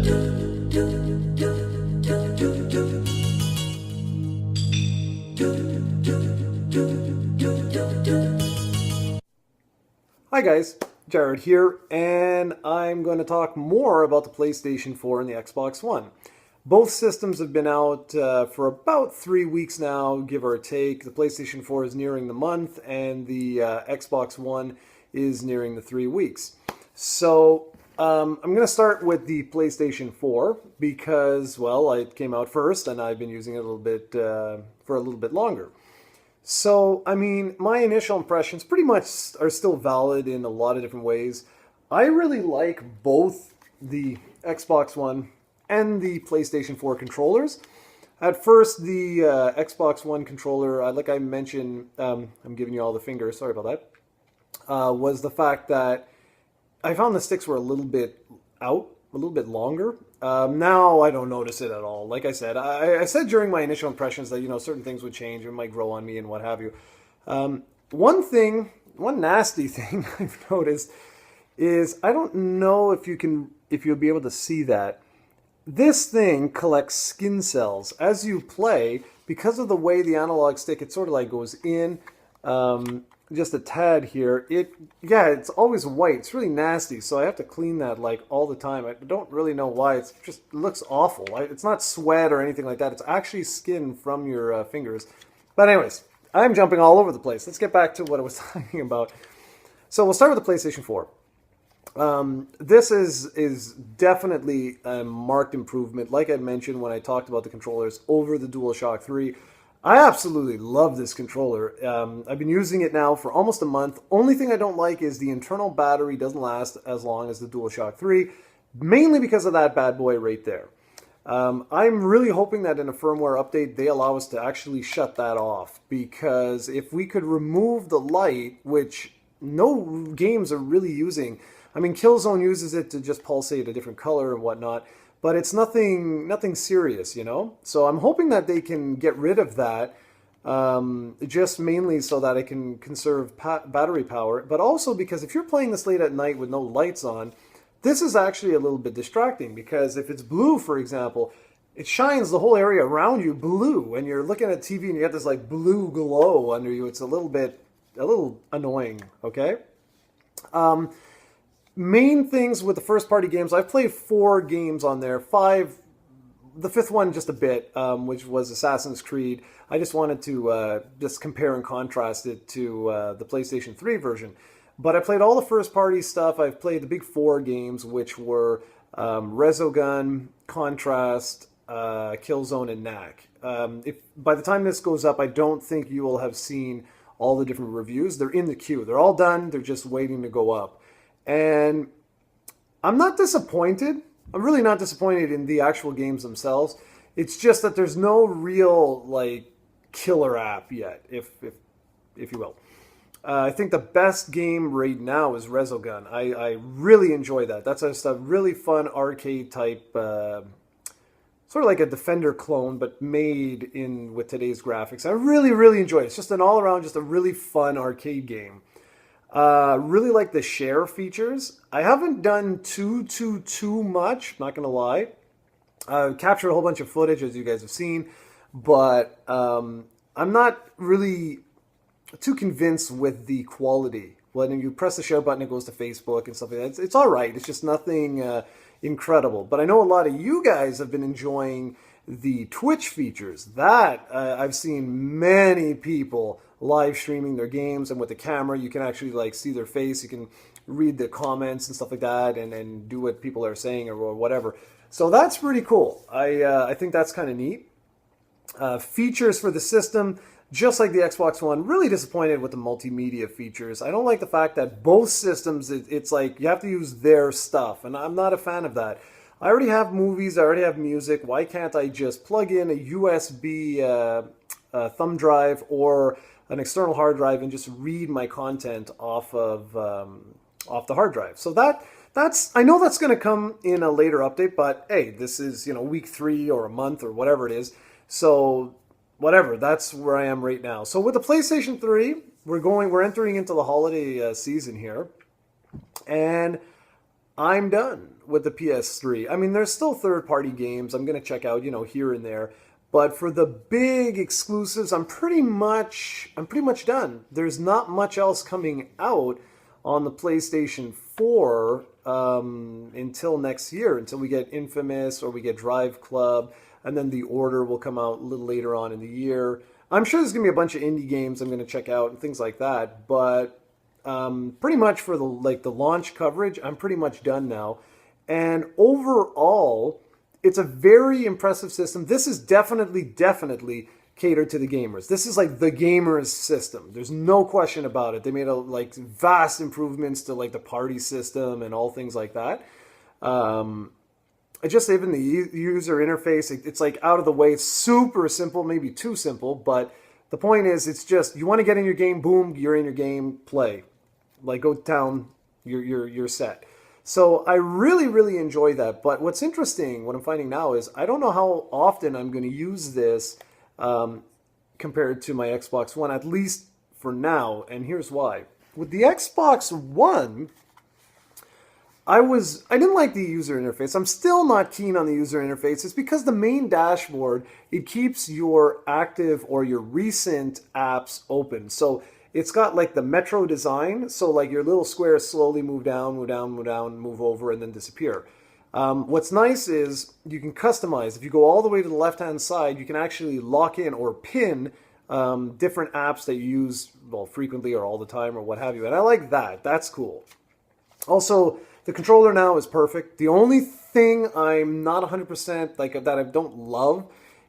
Hi guys, Jarrod here, and I'm going to talk more about the PlayStation 4 and the Xbox One. Both systems have been out for about 3 weeks now, give or take. The PlayStation 4 is nearing the month, and the Xbox One is nearing the 3 weeks. So I'm going to start with the PlayStation 4 because, well, it came out first, and I've been using it a little bit for a little bit longer. So, I mean, my initial impressions pretty much are still valid in a lot of different ways. I really like both the Xbox One and the PlayStation 4 controllers. At first, the Xbox One controller, like I mentioned, I'm giving you all the fingers, sorry about that, was the fact that I found the sticks were a little bit out, a little bit longer. Now I don't notice it at all. Like I said, I said during my initial impressions that, you know, certain things would change, it might grow on me and what have you. One nasty thing I've noticed is, I don't know if you'll be able to see that. This thing collects skin cells as you play because of the way the analog stick, it sort of like goes in, just a tad here. It's always white. It's really nasty, so I have to clean that like all the time. I don't really know why. It looks awful. It's not sweat or anything like that. It's actually skin from your fingers. But anyways, I'm jumping all over the place. Let's get back to what I was talking about. So we'll start with the PlayStation 4. This is definitely a marked improvement. Like I mentioned when I talked about the controllers over the DualShock 3, I absolutely love this controller. I've been using it now for almost a month. Only thing I don't like is the internal battery doesn't last as long as the DualShock 3, mainly because of that bad boy right there. I'm really hoping that in a firmware update, they allow us to actually shut that off, because if we could remove the light, which no games are really using. I mean, Killzone uses it to just pulsate a different color and whatnot, but it's nothing serious, you know? So I'm hoping that they can get rid of that, just mainly so that it can conserve battery power, but also because if you're playing this late at night with no lights on, this is actually a little bit distracting, because if it's blue, for example, it shines the whole area around you blue, and you're looking at TV and you get this like blue glow under you. It's a little annoying, okay? Main things with the first-party games, I've played 4 games on there, 5, the 5th one just a bit, which was Assassin's Creed. I just wanted to just compare and contrast it to the PlayStation 3 version. But I played all the first-party stuff. I've played the big 4 games, which were Resogun, Contrast, Killzone, and Knack. By the time this goes up, I don't think you will have seen all the different reviews. They're in the queue. They're all done. They're just waiting to go up. And I'm not disappointed. I'm really not disappointed in the actual games themselves. It's just that there's no real like killer app yet, if you will. I think the best game right now is Resogun. I really enjoy that. That's just a really fun arcade type, sort of like a Defender clone, but made with today's graphics. I really enjoy it. It's just an all-around, just a really fun arcade game. Really like the share features. I haven't done too much, not gonna lie. Captured a whole bunch of footage, as you guys have seen, but I'm not really too convinced with the quality. When you press the share button, it goes to Facebook and stuff like that. It's all right. It's just nothing incredible. But I know a lot of you guys have been enjoying the Twitch features. That I've seen many people live streaming their games, and with the camera you can actually like see their face, you can read the comments and stuff like that, and do what people are saying or whatever. So that's pretty cool. I think that's kind of neat. Features for the system, just like the Xbox One, really disappointed with the multimedia features. I don't like the fact that both systems, it's like you have to use their stuff, and I'm not a fan of that. I already have movies, I already have music. Why can't I just plug in a USB thumb drive or an external hard drive and just read my content off the hard drive? So that's I know that's going to come in a later update, but hey, this is, you know, week 3 or a month or whatever it is. So whatever, that's where I am right now. So with the PlayStation 3, we're entering into the holiday season here, and I'm done with the PS3. I mean, there's still third-party games I'm going to check out, here and there. But for the big exclusives, I'm pretty much done. There's not much else coming out on the PlayStation 4 until next year, until we get Infamous or we get Drive Club, and then The Order will come out a little later on in the year. I'm sure there's going to be a bunch of indie games I'm going to check out and things like that, but pretty much for the launch coverage, I'm pretty much done now. And overall, it's a very impressive system. This is definitely catered to the gamers. This is like the gamers system. There's no question about it. They made vast improvements to the party system and all things like that. Just even the user interface, it's out of the way. It's super simple, maybe too simple, but the point is, it's just you want to get in your game, boom, you're in your game, play. Go to town, you're set. So I really enjoy that. But what's interesting, what I'm finding now is I don't know how often I'm going to use this compared to my Xbox One, at least for now. And here's why. With the Xbox One, I didn't like the user interface. I'm still not keen on the user interface. It's because the main dashboard, it keeps your active or your recent apps open. So it's got the Metro design. So your little squares slowly move down, move over, and then disappear. What's nice is you can customize. If you go all the way to the left-hand side, you can actually lock in or pin different apps that you use frequently or all the time or what have you. And I like that. That's cool. Also, the controller now is perfect. The only thing I'm not 100% that I don't love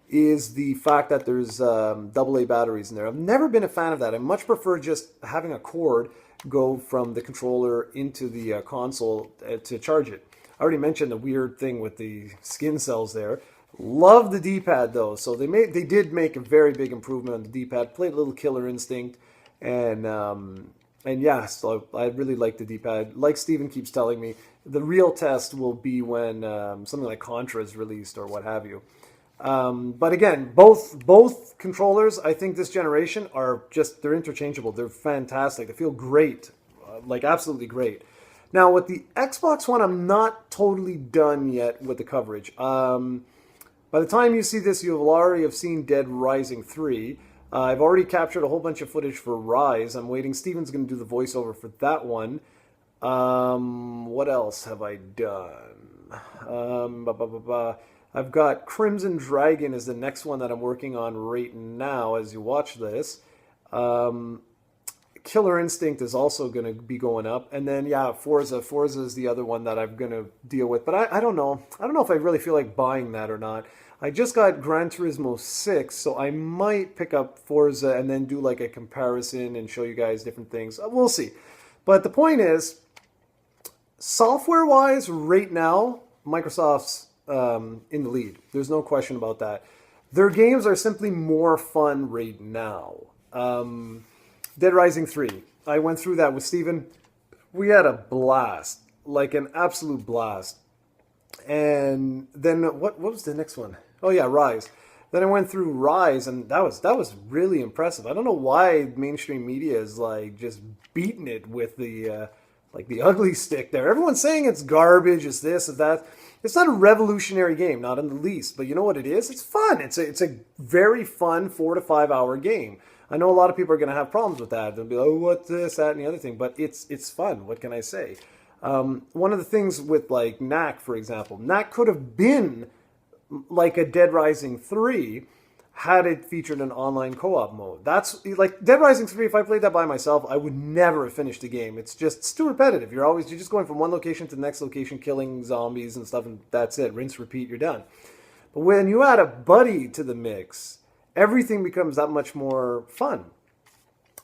is the fact that there's AA batteries in there. I've never been a fan of that. I much prefer just having a cord go from the controller into the console to charge it. I already mentioned the weird thing with the skin cells there. Love the D-pad though. So they did make a very big improvement on the D-pad. Played a little Killer Instinct, and yeah, so I really like the D-pad. Like Steven keeps telling me, the real test will be when something like Contra is released or what have you. But again, both controllers, I think this generation they're interchangeable. They're fantastic. They feel great, absolutely great. Now with the Xbox One, I'm not totally done yet with the coverage. By the time you see this, you will already have seen Dead Rising 3. I've already captured a whole bunch of footage for Rise. I'm waiting. Steven's going to do the voiceover for that one. What else have I done? I've got Crimson Dragon is the next one that I'm working on right now as you watch this. Killer Instinct is also going to be going up. And then, yeah, Forza. Forza is the other one that I'm going to deal with. But I don't know. I don't know if I really feel like buying that or not. I just got Gran Turismo 6, so I might pick up Forza and then do a comparison and show you guys different things. We'll see. But the point is, software-wise, right now, Microsoft's in the lead. There's no question about that. Their games are simply more fun right now. Dead Rising 3. I went through that with Steven. We had a blast. An absolute blast. And then what was the next one? Oh yeah, Rise. Then I went through Rise, and that was really impressive. I don't know why mainstream media is just beating it with the ugly stick there. Everyone's saying it's garbage, it's this, it's that. It's not a revolutionary game, not in the least. But you know what it is? It's fun. It's a very fun 4 to 5 hour game. I know a lot of people are going to have problems with that. They'll be like, oh, what's this, that, and the other thing. But it's fun. What can I say? One of the things with Knack, for example, Knack could have been a Dead Rising 3 had it featured an online co-op mode. That's Dead Rising 3, if I played that by myself, I would never have finished the game. It's too repetitive. You're just going from one location to the next location, killing zombies and stuff, and that's it. Rinse, repeat, you're done. But when you add a buddy to the mix, everything becomes that much more fun.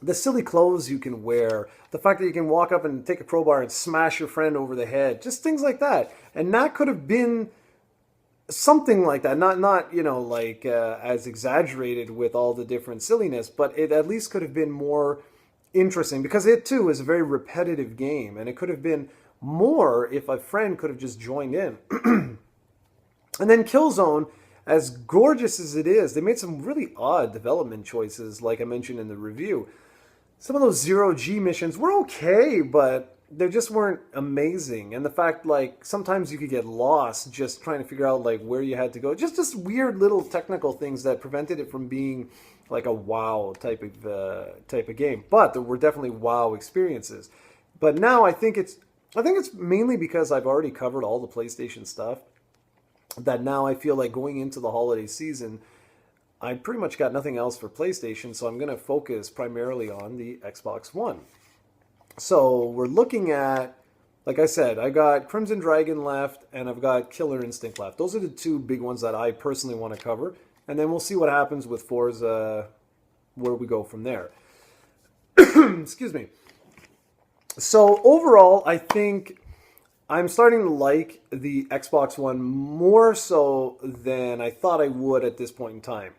The silly clothes you can wear, the fact that you can walk up and take a crowbar and smash your friend over the head, just things like that. And that could have been something like that, not as exaggerated with all the different silliness, but it at least could have been more interesting, because it too is a very repetitive game, and it could have been more if a friend could have just joined in. And then Killzone, as gorgeous as it is, they made some really odd development choices, like I mentioned in the review. Some of those 0G missions were okay, but they just weren't amazing. And the fact, like, sometimes you could get lost just trying to figure out, like, where you had to go. Just weird little technical things that prevented it from being like a wow type of game. But there were definitely wow experiences. But now I think it's mainly because I've already covered all the PlayStation stuff, that now I feel like going into the holiday season, I pretty much got nothing else for PlayStation, so I'm going to focus primarily on the Xbox One. So we're looking at, like I said, I got Crimson Dragon left and I've got Killer Instinct left. Those are the two big ones that I personally want to cover. And then we'll see what happens with Forza, where we go from there. Excuse me. So overall, I think I'm starting to like the Xbox One more so than I thought I would at this point in time.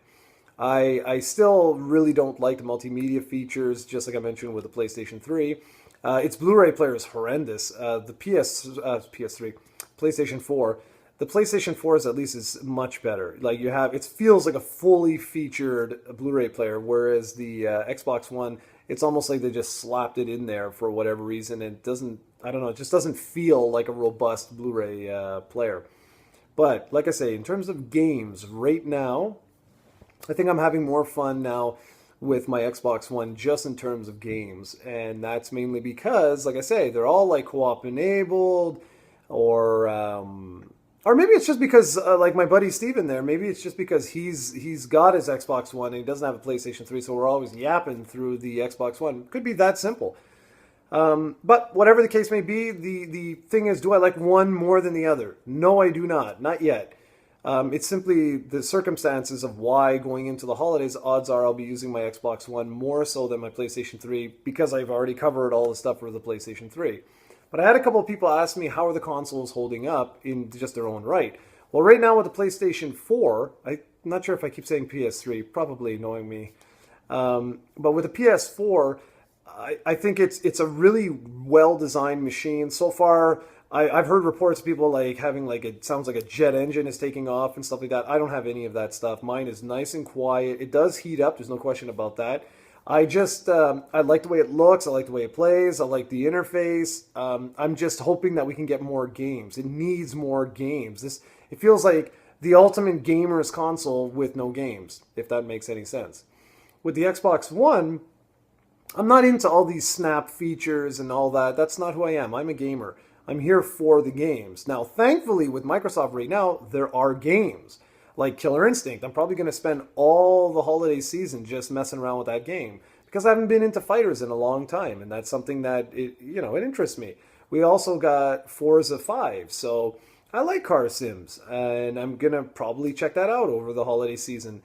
I still really don't like the multimedia features, just like I mentioned with the PlayStation 3. Its Blu-ray player is horrendous. The PS3, PlayStation 4. The PlayStation 4 is at least is much better. Like it feels like a fully featured Blu-ray player, whereas the Xbox One, it's almost like they just slapped it in there for whatever reason. It doesn't, I don't know, it just doesn't feel like a robust Blu-ray player. But like I say, in terms of games, right now, I think I'm having more fun now with my Xbox One just in terms of games. And that's mainly because, like I say, they're all like co-op enabled, or maybe it's just because, like my buddy Steven there, maybe it's just because he's got his Xbox One and he doesn't have a PlayStation 3, so we're always yapping through the Xbox One. Could be that simple. But whatever the case may be, the thing is, do I like one more than the other? No, I do not. Not yet. It's simply the circumstances of why going into the holidays, odds are I'll be using my Xbox One more so than my PlayStation 3 because I've already covered all the stuff for the PlayStation 3. But I had a couple of people ask me how are the consoles holding up in just their own right. Well, right now with the PlayStation 4, I'm not sure if I keep saying PS3, probably knowing me. But with the PS4, I think it's a really well-designed machine. So far, I've heard reports of people like having like it sounds like a jet engine is taking off and stuff like that. I don't have any of that stuff. Mine is nice and quiet. It does heat up. There's no question about that. I like the way it looks. I like the way it plays. I like the interface. I'm just hoping that we can get more games. It needs more games. It feels like the ultimate gamer's console with no games, if that makes any sense. With the Xbox One, I'm not into all these snap features and all that. That's not who I am. I'm a gamer. I'm here for the games. Now, thankfully, with Microsoft right now, there are games. Like Killer Instinct. I'm probably going to spend all the holiday season just messing around with that game because I haven't been into fighters in a long time, and that's something that it interests me. We also got Forza 5, so I like car sims, and I'm going to probably check that out over the holiday season.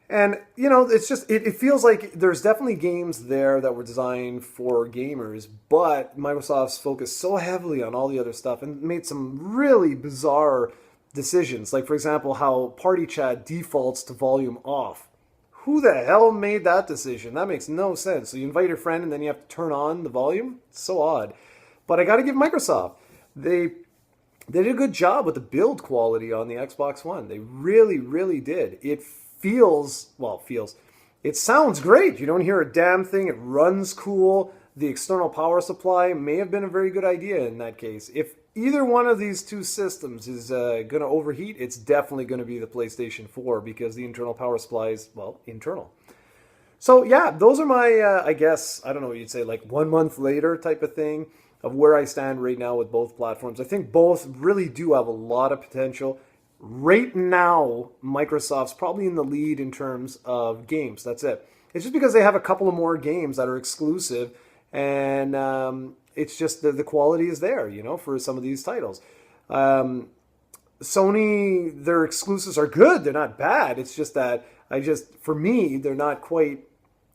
And, it's just, it feels like there's definitely games there that were designed for gamers, but Microsoft's focused so heavily on all the other stuff and made some really bizarre decisions. Like, for example, how party chat defaults to volume off. Who the hell made that decision? That makes no sense. So you invite your friend and then you have to turn on the volume? It's so odd. But I got to give Microsoft. They did a good job with the build quality on the Xbox One. They really, really did. It sounds great. You don't hear a damn thing. It runs cool. The external power supply may have been a very good idea in that case. If either one of these two systems is going to overheat, it's definitely going to be the PlayStation 4 because the internal power supply is, internal. So yeah, those are my, I guess, I don't know what you'd say, like 1 month later type of thing of where I stand right now with both platforms. I think both really do have a lot of potential. Right now, Microsoft's probably in the lead in terms of games. That's it. It's just because they have a couple of more games that are exclusive, and it's just the quality is there, for some of these titles. Sony, their exclusives are good. They're not bad. It's just that for me, they're not quite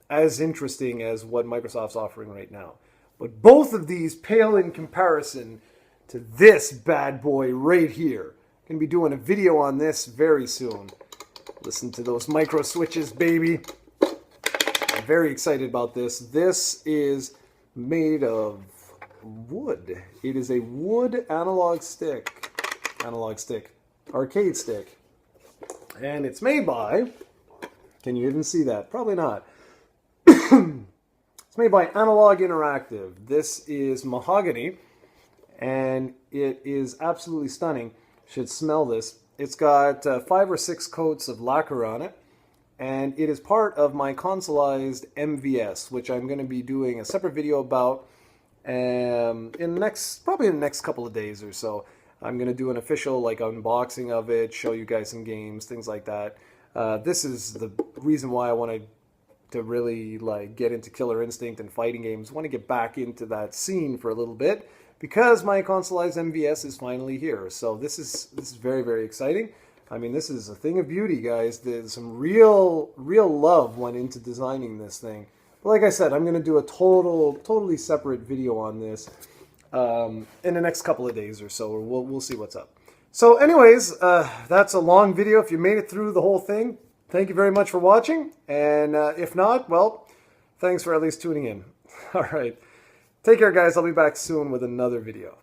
as interesting as what Microsoft's offering right now. But both of these pale in comparison to this bad boy right here. Going to be doing a video on this very soon. Listen to those micro switches, baby. I'm very excited about this. This is made of wood. It is a wood arcade stick. And it's made by, can you even see that? Probably not. It's made by Analog Interactive. This is mahogany, and it is absolutely stunning. Should smell this. It's got 5 or 6 coats of lacquer on it, and it is part of my consoleized MVS, which I'm going to be doing a separate video about probably in the next couple of days or so. I'm going to do an official unboxing of it, show you guys some games, things like that. This is the reason why I wanted to really get into Killer Instinct and fighting games. I want to get back into that scene for a little bit because my consoleized MVS is finally here. So this is very, very exciting. I mean, this is a thing of beauty, guys. There's some real love went into designing this thing. But like I said, I'm going to do a totally separate video on this in the next couple of days or so. We'll see what's up. So anyways, that's a long video. If you made it through the whole thing, thank you very much for watching. And if not, well, thanks for at least tuning in. All right. Take care, guys. I'll be back soon with another video.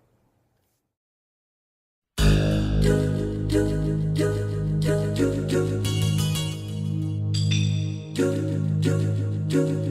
Do